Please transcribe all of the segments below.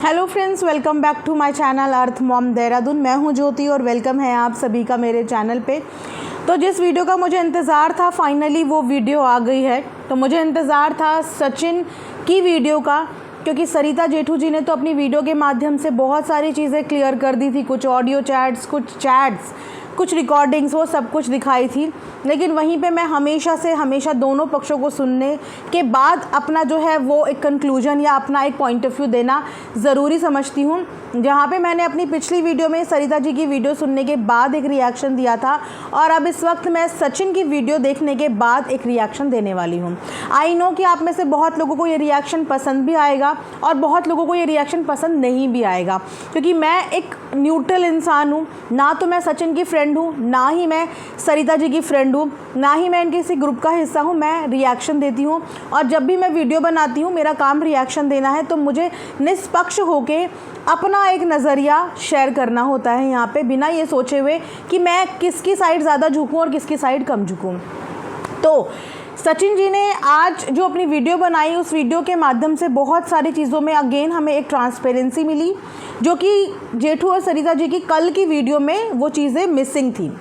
Hello friends, welcome back to my channel Earth Mom Dehradun. मैं हूं ज्योति और वेलकम है आप सभी का मेरे चैनल पे। तो जिस वीडियो का मुझे इंतज़ार था फाइनली वो वीडियो आ गई है। तो मुझे इंतज़ार था सचिन की वीडियो का, क्योंकि सरिता जेठू जी ने तो अपनी वीडियो के माध्यम से बहुत सारी चीज़ें क्लियर कर दी थी। कुछ ऑडियो चैट्स, कुछ चैट्स, कुछ रिकॉर्डिंग्स, वो सब कुछ दिखाई थी। लेकिन वहीं पे मैं हमेशा दोनों पक्षों को सुनने के बाद अपना जो है वो एक कंक्लूजन या अपना एक पॉइंट ऑफ व्यू देना ज़रूरी समझती हूँ। जहाँ पे मैंने अपनी पिछली वीडियो में सरिता जी की वीडियो सुनने के बाद एक रिएक्शन दिया था, और अब इस वक्त मैं सचिन की वीडियो देखने के बाद एक रिएक्शन देने वाली हूँ। आई नो कि आप में से बहुत लोगों को ये रिएक्शन पसंद भी आएगा और बहुत लोगों को ये रिएक्शन पसंद नहीं भी आएगा, क्योंकि मैं एक न्यूट्रल इंसान हूँ। ना तो मैं सचिन की फ्रेंड हूँ, ना ही मैं सरिता जी की फ्रेंड हूँ, ना ही मैं इनके किसी ग्रुप का हिस्सा हूँ। मैं रिएक्शन देती हूँ, और जब भी मैं वीडियो बनाती हूँ मेरा काम रिएक्शन देना है, तो मुझे निष्पक्ष होके अपना एक नज़रिया शेयर करना होता है यहाँ पे, बिना ये सोचे हुए कि मैं किसकी साइड ज़्यादा झुकूँ और किसकी साइड कम झुकूँ। तो सचिन जी ने आज जो अपनी वीडियो बनाई, उस वीडियो के माध्यम से बहुत सारी चीज़ों में अगेन हमें एक ट्रांसपेरेंसी मिली, जो कि जेठू और सरिता जी की कल की वीडियो में वो चीज़ें मिसिंग थी।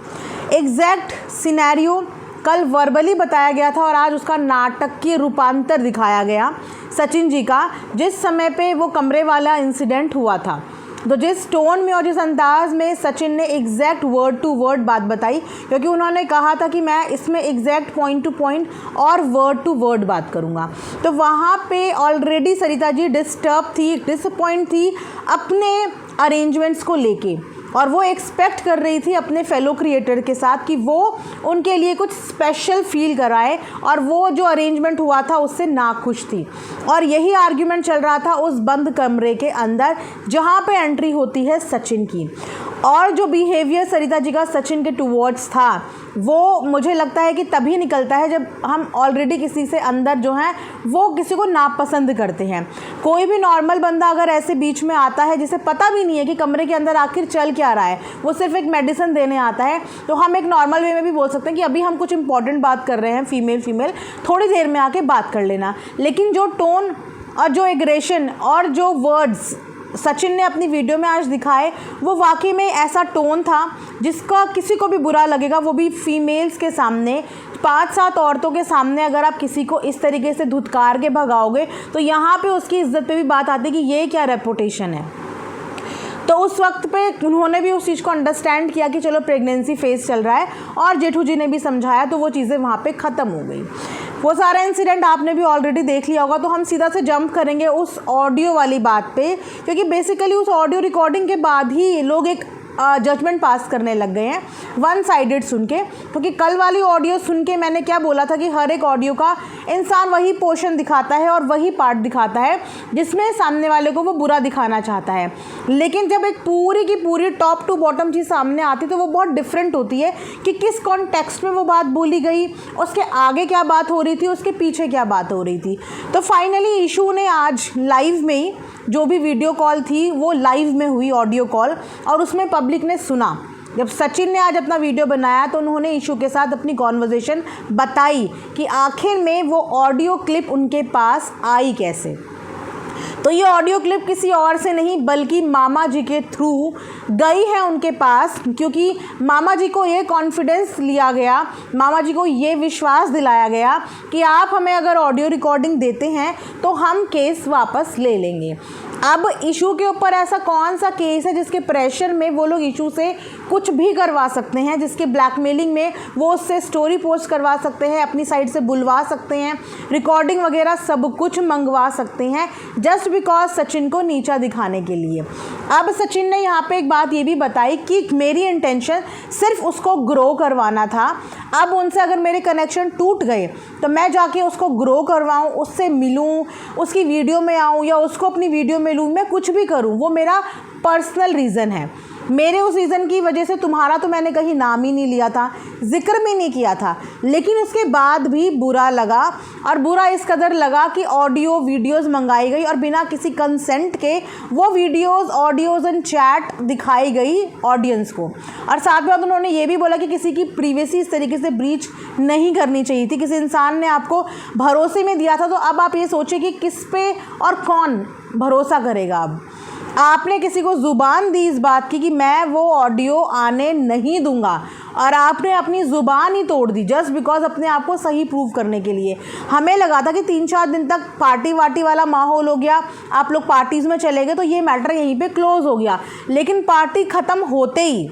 एग्जैक्ट सिनेरियो कल वर्बली बताया गया था और आज उसका नाटकीय रूपांतर दिखाया गया सचिन जी का, जिस समय पे वो कमरे वाला इंसिडेंट हुआ था। तो जिस टोन में और जिस अंदाज में सचिन ने एग्जैक्ट वर्ड टू वर्ड बात बताई, क्योंकि उन्होंने कहा था कि मैं इसमें एग्जैक्ट पॉइंट टू पॉइंट और वर्ड टू वर्ड बात करूंगा, तो वहाँ पे ऑलरेडी सरिता जी डिस्टर्ब थी, डिसअपॉइंट थी अपने अरेंजमेंट्स को लेके, और वो एक्सपेक्ट कर रही थी अपने फेलो क्रिएटर के साथ कि वो उनके लिए कुछ स्पेशल फील कराए, और वो जो अरेंजमेंट हुआ था उससे नाखुश थी। और यही आर्ग्यूमेंट चल रहा था उस बंद कमरे के अंदर जहाँ पे एंट्री होती है सचिन की। और जो बिहेवियर सरिता जी का सचिन के टूवर्ड्स था, वो मुझे लगता है कि तभी निकलता है जब हम ऑलरेडी किसी से अंदर जो है वो किसी को नापसंद करते हैं। कोई भी नॉर्मल बंदा अगर ऐसे बीच में आता है जिसे पता भी नहीं है कि कमरे के अंदर आखिर चल क्या रहा है, वो सिर्फ एक मेडिसिन देने आता है, तो हम एक नॉर्मल वे में भी बोल सकते हैं कि अभी हम कुछ इंपॉर्टेंट बात कर रहे हैं, फीमेल थोड़ी देर में आके बात कर लेना। लेकिन जो टोन और जो एग्रेशन और जो वर्ड्स सचिन ने अपनी वीडियो में आज दिखाए, वो वाकई में ऐसा टोन था जिसका किसी को भी बुरा लगेगा, वो भी फीमेल्स के सामने, 5-7 औरतों के सामने अगर आप किसी को इस तरीके से धुतकार के भगाओगे, तो यहाँ पे उसकी इज्जत पे भी बात आती है कि ये क्या रेपुटेशन है। तो उस वक्त पे उन्होंने भी उस चीज़ को अंडरस्टैंड किया कि चलो प्रेगनेंसी फेज चल रहा है, और जेठू जी ने भी समझाया, तो वो चीज़ें वहाँ पे ख़त्म हो गई। वो सारा इंसिडेंट आपने भी ऑलरेडी देख लिया होगा, तो हम सीधा से जंप करेंगे उस ऑडियो वाली बात पे, क्योंकि बेसिकली उस ऑडियो रिकॉर्डिंग के बाद ही लोग एक जजमेंट पास करने लग गए हैं वन साइडेड सुन के। क्योंकि कल वाली ऑडियो सुन के मैंने क्या बोला था कि हर एक ऑडियो का इंसान वही पोर्शन दिखाता है और वही पार्ट दिखाता है जिसमें सामने वाले को वो बुरा दिखाना चाहता है। लेकिन जब एक पूरी की पूरी टॉप टू बॉटम चीज़ सामने आती है, तो वो बहुत डिफरेंट होती है कि किस कॉन्टेक्स्ट में वो बात बोली गई, उसके आगे क्या बात हो रही थी, उसके पीछे क्या बात हो रही थी। तो फाइनली इशू ने आज लाइव में ही, जो भी वीडियो कॉल थी वो लाइव में हुई ऑडियो कॉल, और उसमें पब्लिक ने सुना। जब सचिन ने आज अपना वीडियो बनाया तो उन्होंने इशू के साथ अपनी कॉन्वर्जेशन बताई कि आखिर में वो ऑडियो क्लिप उनके पास आई कैसे। तो ये ऑडियो क्लिप किसी और से नहीं बल्कि मामा जी के थ्रू गई है उनके पास, क्योंकि मामा जी को ये कॉन्फिडेंस लिया गया, मामा जी को ये विश्वास दिलाया गया कि आप हमें अगर ऑडियो रिकॉर्डिंग देते हैं तो हम केस वापस ले लेंगे। अब इशू के ऊपर ऐसा कौन सा केस है जिसके प्रेशर में वो लोग इशू से कुछ भी करवा सकते हैं, जिसके ब्लैकमेलिंग में वो उससे स्टोरी पोस्ट करवा सकते हैं, अपनी साइड से बुलवा सकते हैं, रिकॉर्डिंग वगैरह सब कुछ मंगवा सकते हैं, जस्ट बिकॉज सचिन को नीचा दिखाने के लिए। अब सचिन ने यहाँ पे एक बात ये भी बताई कि मेरी इंटेंशन सिर्फ उसको ग्रो करवाना था। अब उनसे अगर मेरे कनेक्शन टूट गए तो मैं जाके उसको ग्रो करवाऊँ, उससे मिलूँ, उसकी वीडियो में आऊँ या उसको अपनी वीडियो में लूँ, मैं कुछ भी करूँ, वो मेरा पर्सनल रीज़न है। मेरे उस रीज़न की वजह से तुम्हारा तो मैंने कहीं नाम ही नहीं लिया था, जिक्र भी नहीं किया था, लेकिन उसके बाद भी बुरा लगा, और बुरा इस कदर लगा कि ऑडियो वीडियोस मंगाई गई और बिना किसी कंसेंट के वो वीडियोस, ऑडियोज़ एंड चैट दिखाई गई ऑडियंस को। और साथ में उन्होंने ये भी बोला कि किसी की प्रीवेसी इस तरीके से ब्रीच नहीं करनी चाहिए थी। किसी इंसान ने आपको भरोसे में दिया था, तो अब आप ये सोचिए कि किस पे और कौन भरोसा करेगा अब। आपने किसी को ज़ुबान दी इस बात की कि मैं वो ऑडियो आने नहीं दूंगा, और आपने अपनी ज़ुबान ही तोड़ दी जस्ट बिकॉज अपने आप को सही प्रूव करने के लिए। हमें लगा था कि 3-4 दिन तक पार्टी वार्टी वाला माहौल हो गया, आप लोग पार्टीज़ में चले गए तो ये मैटर यहीं पे क्लोज़ हो गया। लेकिन पार्टी ख़त्म होते ही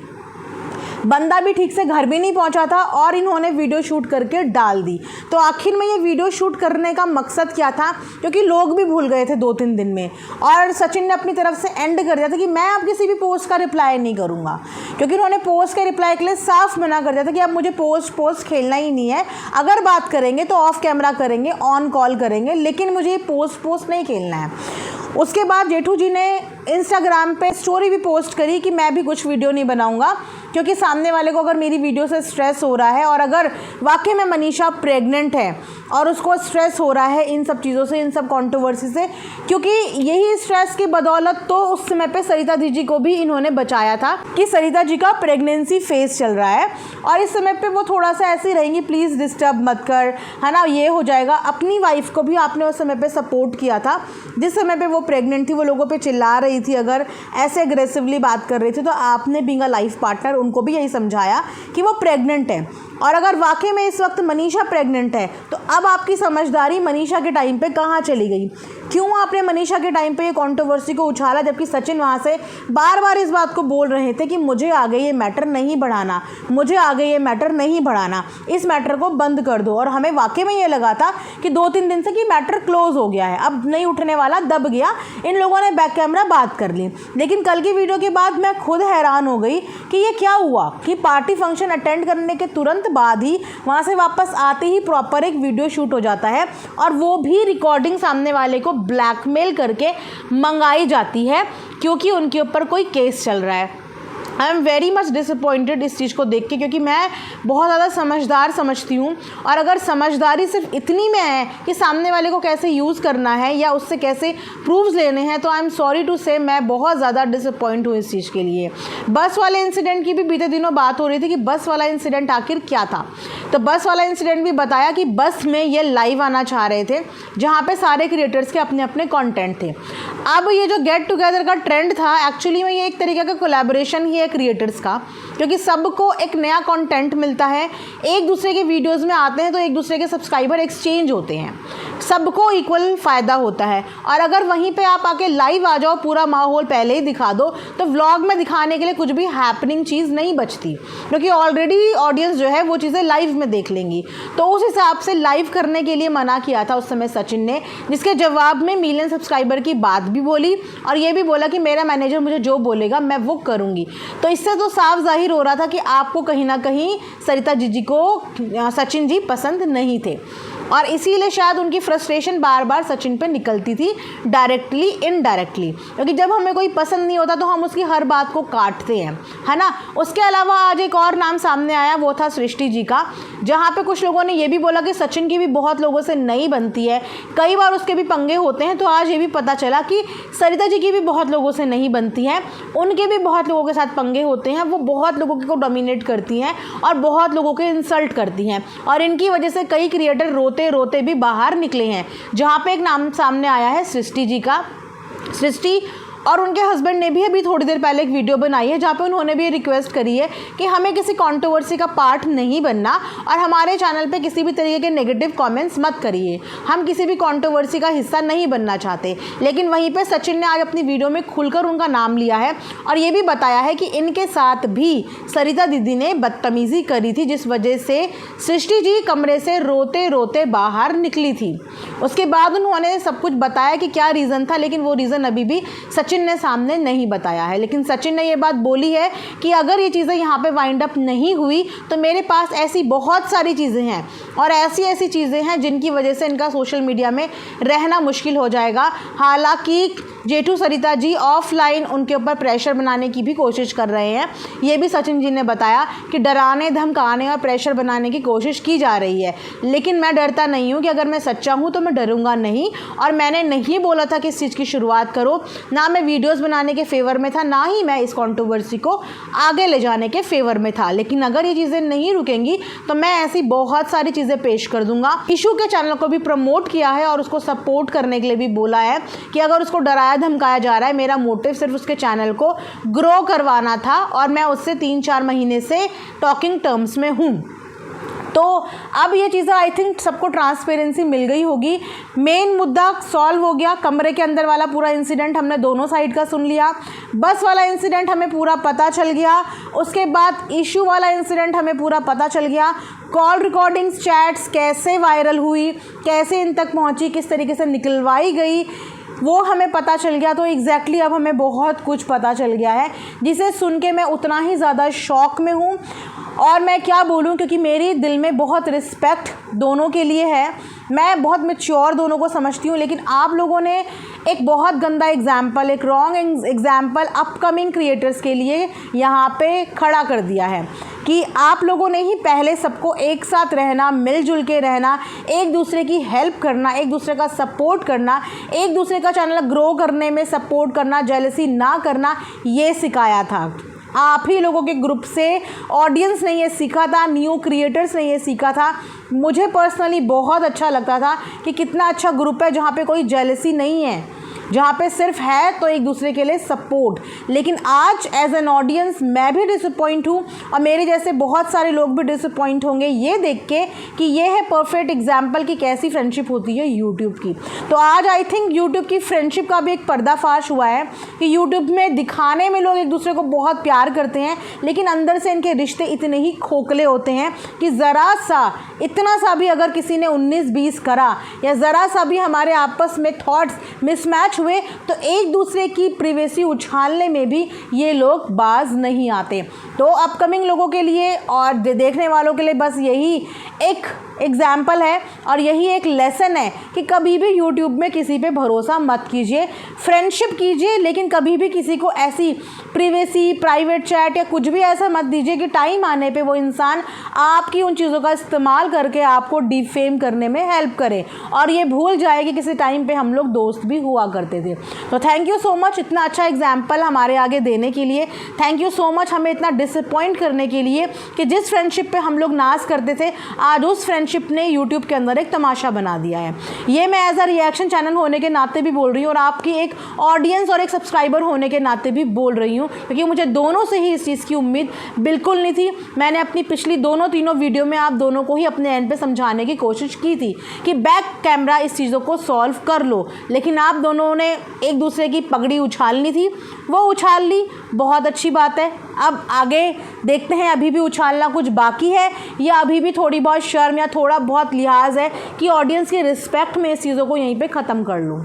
बंदा भी ठीक से घर भी नहीं पहुंचा था और इन्होंने वीडियो शूट करके डाल दी। तो आखिर में ये वीडियो शूट करने का मकसद क्या था, क्योंकि लोग भी भूल गए थे 2-3 दिन में, और सचिन ने अपनी तरफ से एंड कर दिया था कि मैं अब किसी भी पोस्ट का रिप्लाई नहीं करूँगा, क्योंकि उन्होंने पोस्ट के रिप्लाई के लिए साफ मना कर दिया था कि अब मुझे पोस्ट खेलना ही नहीं है। अगर बात करेंगे तो ऑफ कैमरा करेंगे, ऑन कॉल करेंगे, लेकिन मुझे ये पोस्ट नहीं खेलना है। उसके बाद जेठू जी ने इंस्टाग्राम पे स्टोरी भी पोस्ट करी कि मैं भी कुछ वीडियो नहीं बनाऊंगा, क्योंकि सामने वाले को अगर मेरी वीडियो से स्ट्रेस हो रहा है, और अगर वाकई में मनीषा प्रेग्नेंट है और उसको स्ट्रेस हो रहा है इन सब चीज़ों से, इन सब कंट्रोवर्सी से, क्योंकि यही स्ट्रेस की बदौलत तो उस समय पे सरिता दीदी को भी इन्होंने बचाया था कि सरिता जी का प्रेगनेंसी फेज चल रहा है और इस समय पे वो थोड़ा सा ऐसी रहेंगी, प्लीज़ डिस्टर्ब मत कर, है ना, ये हो जाएगा। अपनी वाइफ को भी आपने उस समय पे सपोर्ट किया था, जिस समय पे वो प्रेग्नेंट थी, वो लोगों पे चिल्ला रही थी, अगर ऐसे एग्रेसिवली बात कर रही थी, तो आपने बीइंग अ लाइफ पार्टनर उनको भी यही समझाया कि वो प्रेग्नेंट है। और अगर वाकई में इस वक्त मनीषा प्रेग्नेंट है तो अब आपकी समझदारी मनीषा के टाइम पे कहाँ चली गई? क्यों आपने मनीषा के टाइम पे ये कंट्रोवर्सी को उछाला, जबकि सचिन वहाँ से बार बार इस बात को बोल रहे थे कि मुझे आगे ये मैटर नहीं बढ़ाना, मुझे आगे ये मैटर नहीं बढ़ाना, इस मैटर को बंद कर दो। और हमें वाकई में ये लगा था कि 2-3 दिन से कि मैटर क्लोज हो गया है, अब नहीं उठने वाला, दब गया, इन लोगों ने बैक कैमरा बात कर ली। लेकिन कल की वीडियो के बाद मैं खुद हैरान हो गई कि ये क्या हुआ कि पार्टी फंक्शन अटेंड करने के तुरंत बाद ही वहाँ से वापस आते ही प्रॉपर एक वीडियो शूट हो जाता है, और वो भी रिकॉर्डिंग सामने वाले को ब्लैकमेल करके मंगाई जाती है, क्योंकि उनके ऊपर कोई केस चल रहा है। I am very much disappointed इस चीज़ को देख के, क्योंकि मैं बहुत ज़्यादा समझदार समझती हूँ, और अगर समझदारी सिर्फ इतनी में है कि सामने वाले को कैसे यूज़ करना है या उससे कैसे प्रूफ्स लेने हैं, तो आई एम सॉरी टू से मैं बहुत ज़्यादा डिसअपॉइंट हूँ इस चीज़ के लिए। बस वाले इंसिडेंट की भी बीते दिनों बात हो रही थी कि बस वाला इंसिडेंट आखिर क्या था। तो बस वाला इंसिडेंट भी बताया कि बस में ये लाइव आना चाह रहे थे, जहाँ पे सारे क्रिएटर्स के अपने अपने कंटेंट थे। अब ये जो गेट टुगेदर का ट्रेंड था, एक्चुअली में ये एक तरीके का कोलैबोरेशन ही है क्रिएटर्स का, क्योंकि सबको एक नया कंटेंट मिलता है, एक दूसरे के वीडियोस में आते हैं तो एक दूसरे के सब्सक्राइबर एक्सचेंज होते हैं, सबको इक्वल फ़ायदा होता है। और अगर वहीं पे आप आके लाइव आ जाओ, पूरा माहौल पहले ही दिखा दो, तो व्लॉग में दिखाने के लिए कुछ भी हैपनिंग चीज़ नहीं बचती, क्योंकि ऑलरेडी ऑडियंस जो है वो चीज़ें लाइव में देख लेंगी। तो उस हिसाब से लाइव करने के लिए मना किया था उस समय सचिन ने, जिसके जवाब में मिलियन सब्सक्राइबर की बात भी बोली और ये भी बोला कि मेरा मैनेजर मुझे जो बोलेगा मैं वो करूँगी। तो इससे तो साफ जाहिर हो रहा था कि आपको कहीं ना कहीं सरिता जी को सचिन जी पसंद नहीं थे, और इसीलिए शायद उनकी फ्रस्ट्रेशन बार बार सचिन पे निकलती थी, डायरेक्टली इनडायरेक्टली, क्योंकि जब हमें कोई पसंद नहीं होता तो हम उसकी हर बात को काटते हैं, है ना। उसके अलावा आज एक और नाम सामने आया, वो था सृष्टि जी का, जहाँ पे कुछ लोगों ने ये भी बोला कि सचिन की भी बहुत लोगों से नहीं बनती है, कई बार उसके भी पंगे होते हैं। तो आज ये भी पता चला कि सरिता जी की भी बहुत लोगों से नहीं बनती है, उनके भी बहुत लोगों के साथ पंगे होते हैं, वो बहुत लोगों को डोमिनेट करती हैं और बहुत लोगों के इंसल्ट करती हैं, और इनकी वजह से कई क्रिएटर रोते रोते भी बाहर निकले हैं। जहाँ पे एक नाम सामने आया है सृष्टि जी का। सृष्टि और उनके हस्बैंड ने भी अभी थोड़ी देर पहले एक वीडियो बनाई है, जहाँ पे उन्होंने भी रिक्वेस्ट करी है कि हमें किसी कंट्रोवर्सी का पार्ट नहीं बनना और हमारे चैनल पे किसी भी तरीके के नेगेटिव कमेंट्स मत करिए, हम किसी भी कंट्रोवर्सी का हिस्सा नहीं बनना चाहते। लेकिन वहीं पे सचिन ने आज अपनी वीडियो में खुलकर उनका नाम लिया है और ये भी बताया है कि इनके साथ भी सरिता दीदी ने बदतमीज़ी करी थी, जिस वजह से सृष्टि जी कमरे से रोते रोते बाहर निकली थी। उसके बाद उन्होंने सब कुछ बताया कि क्या रीज़न था, लेकिन वो रीज़न अभी भी सचिन ने सामने नहीं बताया है। लेकिन सचिन ने ये बात बोली है कि अगर ये चीज़ें यहाँ पे वाइंड अप नहीं हुई तो मेरे पास ऐसी बहुत सारी चीज़ें हैं और ऐसी चीज़ें हैं जिनकी वजह से इनका सोशल मीडिया में रहना मुश्किल हो जाएगा। हालांकि जेठू सरिता जी ऑफलाइन उनके ऊपर प्रेशर बनाने की भी कोशिश कर रहे हैं, ये भी सचिन जी ने बताया कि डराने धमकाने और प्रेशर बनाने की कोशिश की जा रही है। लेकिन मैं डरता नहीं हूँ कि अगर मैं सच्चा हूँ तो मैं डरूंगा नहीं, और मैंने नहीं बोला था कि इस चीज़ की शुरुआत करो, ना मैं वीडियोस बनाने के फेवर में था, ना ही मैं इस कंट्रोवर्सी को आगे ले जाने के फेवर में था। लेकिन अगर ये चीज़ें नहीं रुकेंगी तो मैं ऐसी बहुत सारी चीज़ें पेश कर दूंगा। इशू के चैनल को भी प्रमोट किया है और उसको सपोर्ट करने के लिए भी बोला है कि अगर उसको डराया धमकाया जा रहा है, मेरा मोटिव सिर्फ उसके चैनल को ग्रो करवाना था और मैं उससे 3-4 महीने से टॉकिंग टर्म्स में हूँ। तो अब ये चीज़ें आई थिंक सबको ट्रांसपेरेंसी मिल गई होगी। मेन मुद्दा सॉल्व हो गया। कमरे के अंदर वाला पूरा इंसिडेंट हमने दोनों साइड का सुन लिया। बस वाला इंसिडेंट हमें पूरा पता चल गया। उसके बाद इशू वाला इंसिडेंट हमें पूरा पता चल गया। कॉल रिकॉर्डिंग्स, चैट्स कैसे वायरल हुई, कैसे इन तक पहुंची, किस तरीके से निकलवाई गई, वो हमें पता चल गया। तो एग्जैक्टली अब हमें बहुत कुछ पता चल गया है, जिसे सुन के मैं उतना ही ज़्यादा शॉक में हूँ। और मैं क्या बोलूँ, क्योंकि मेरी दिल में बहुत रिस्पेक्ट दोनों के लिए है। मैं बहुत मैच्योर दोनों को समझती हूँ, लेकिन आप लोगों ने एक बहुत गंदा एग्जाम्पल, एक रॉन्ग एग्जाम्पल अपकमिंग क्रिएटर्स के लिए यहाँ पे खड़ा कर दिया है कि आप लोगों ने ही पहले सबको एक साथ रहना, मिलजुल के रहना, एक दूसरे की हेल्प करना, एक दूसरे का सपोर्ट करना, एक दूसरे का चैनल ग्रो करने में सपोर्ट करना, जेलसी ना करना, ये सिखाया था। आप ही लोगों के ग्रुप से ऑडियंस ने ये सीखा था, न्यू क्रिएटर्स ने ये सीखा था। मुझे पर्सनली बहुत अच्छा लगता था कि कितना अच्छा ग्रुप है जहाँ पे कोई जेलसी नहीं है, जहाँ पे सिर्फ है तो एक दूसरे के लिए सपोर्ट। लेकिन आज एज एन ऑडियंस मैं भी डिसअपॉइंट हूँ और मेरे जैसे बहुत सारे लोग भी डिसअपॉइंट होंगे ये देख के कि ये है परफेक्ट एग्जाम्पल कि कैसी फ्रेंडशिप होती है यूट्यूब की। तो आज आई थिंक यूट्यूब की फ्रेंडशिप का भी एक पर्दाफाश हुआ है कि यूट्यूब में दिखाने में लोग एक दूसरे को बहुत प्यार करते हैं, लेकिन अंदर से इनके रिश्ते इतने ही खोखले होते हैं कि ज़रा सा, इतना सा भी अगर किसी ने 19-20 करा या ज़रा सा भी हमारे आपस में थॉट्स मिसमैच हुए तो एक दूसरे की प्रिवेसी उछालने में भी ये लोग बाज नहीं आते। तो अपकमिंग लोगों के लिए और देखने वालों के लिए बस यही एक एग्जाम्पल है और यही एक लेसन है कि कभी भी यूट्यूब में किसी पे भरोसा मत कीजिए। फ्रेंडशिप कीजिए, लेकिन कभी भी किसी को ऐसी प्रिवेसी, प्राइवेट चैट या कुछ भी ऐसा मत दीजिए कि टाइम आने पे वो इंसान आपकी उन चीज़ों का इस्तेमाल करके आपको डिफेम करने में हेल्प करे और ये भूल जाए कि किसी टाइम पे हम लोग दोस्त भी हुआ करते थे। तो थैंक यू सो मच इतना अच्छा एग्जाम्पल हमारे आगे देने के लिए। थैंक यू सो मच हमें इतना डिसअपॉइंट करने के लिए कि जिस फ्रेंडशिप पे हम लोग नाज करते थे, आज उस फ्रेंडशिप ने यूट्यूब के अंदर एक तमाशा बना दिया है। ये मैं एज अ रिएक्शन चैनल होने के नाते भी बोल रही हूँ और आपकी एक ऑडियंस और एक सब्सक्राइबर होने के नाते भी बोल रही हूँ, क्योंकि मुझे दोनों से ही इस चीज़ की उम्मीद बिल्कुल नहीं थी। मैंने अपनी पिछली तीनों वीडियो में आप दोनों को ही अपने एंड पे समझाने की कोशिश की थी कि बैक कैमरा इस चीज़ों को सॉल्व कर लो, लेकिन आप दोनों ने एक दूसरे की पगड़ी उछालनी थी, वो उछाल ली, बहुत अच्छी बात है। अब आगे देखते हैं अभी भी उछालना कुछ बाकी है या अभी भी थोड़ी बहुत शर्म या थोड़ा बहुत लिहाज है कि ऑडियंस की रिस्पेक्ट में इस चीज़ों को यहीं पे ख़त्म कर लूँ।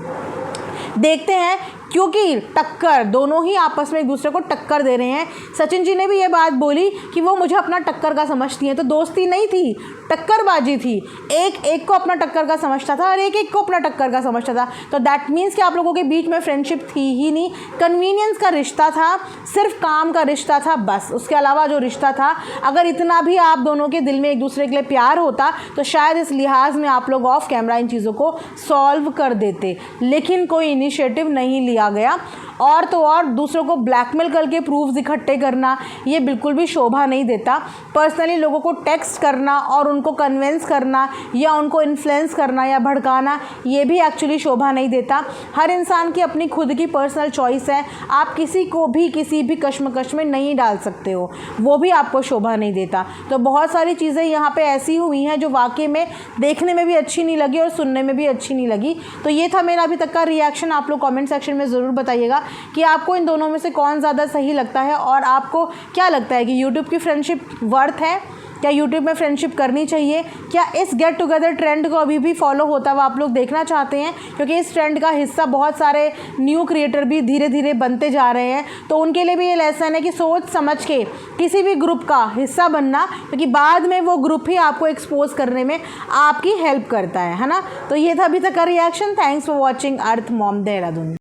देखते हैं, क्योंकि टक्कर दोनों ही आपस में एक दूसरे को टक्कर दे रहे हैं। सचिन जी ने भी ये बात बोली कि वो मुझे अपना टक्कर का समझती हैं, तो दोस्ती नहीं थी, टक्करबाजी थी। एक को अपना टक्कर का समझता था और एक को अपना टक्कर का समझता था। तो दैट मीन्स कि आप लोगों के बीच में फ्रेंडशिप थी ही नहीं, कन्वीनियंस का रिश्ता था, सिर्फ काम का रिश्ता था बस। उसके अलावा जो रिश्ता था, अगर इतना भी आप दोनों के दिल में एक दूसरे के लिए प्यार होता तो शायद इस लिहाज में आप लोग ऑफ कैमरा इन चीज़ों को सॉल्व कर देते, लेकिन कोई इनिशिएटिव नहीं लिया गया। और तो और दूसरों को ब्लैकमेल करके प्रूफ्स इकट्ठे करना ये बिल्कुल भी शोभा नहीं देता। पर्सनली लोगों को टेक्स्ट करना और उनको कन्विंस करना या उनको इन्फ्लुएंस करना या भड़काना ये भी एक्चुअली शोभा नहीं देता। हर इंसान की अपनी खुद की पर्सनल चॉइस है, आप किसी को भी किसी भी कश्मकश में नहीं डाल सकते हो, वो भी आपको शोभा नहीं देता। तो बहुत सारी चीज़ें यहाँ पे ऐसी हुई हैं जो वाकई में देखने में भी अच्छी नहीं लगी और सुनने में भी अच्छी नहीं लगी। तो ये था मेरा अभी तक का रिएक्शन। आप लोग कमेंट सेक्शन में ज़रूर बताइएगा कि आपको इन दोनों में से कौन ज़्यादा सही लगता है और आपको क्या लगता है कि यूट्यूब की फ्रेंडशिप वर्थ है, क्या यूट्यूब में फ्रेंडशिप करनी चाहिए, क्या इस गेट टुगेदर ट्रेंड को अभी भी फॉलो होता हुआ आप लोग देखना चाहते हैं, क्योंकि इस ट्रेंड का हिस्सा बहुत सारे न्यू क्रिएटर भी धीरे धीरे बनते जा रहे हैं। तो उनके लिए भी ये लेसन है कि सोच समझ के किसी भी ग्रुप का हिस्सा बनना, क्योंकि बाद में वो ग्रुप ही आपको एक्सपोज करने में आपकी हेल्प करता है ना। तो ये था अभी तक का reaction. Thanks for watching earth Mom Dehradun.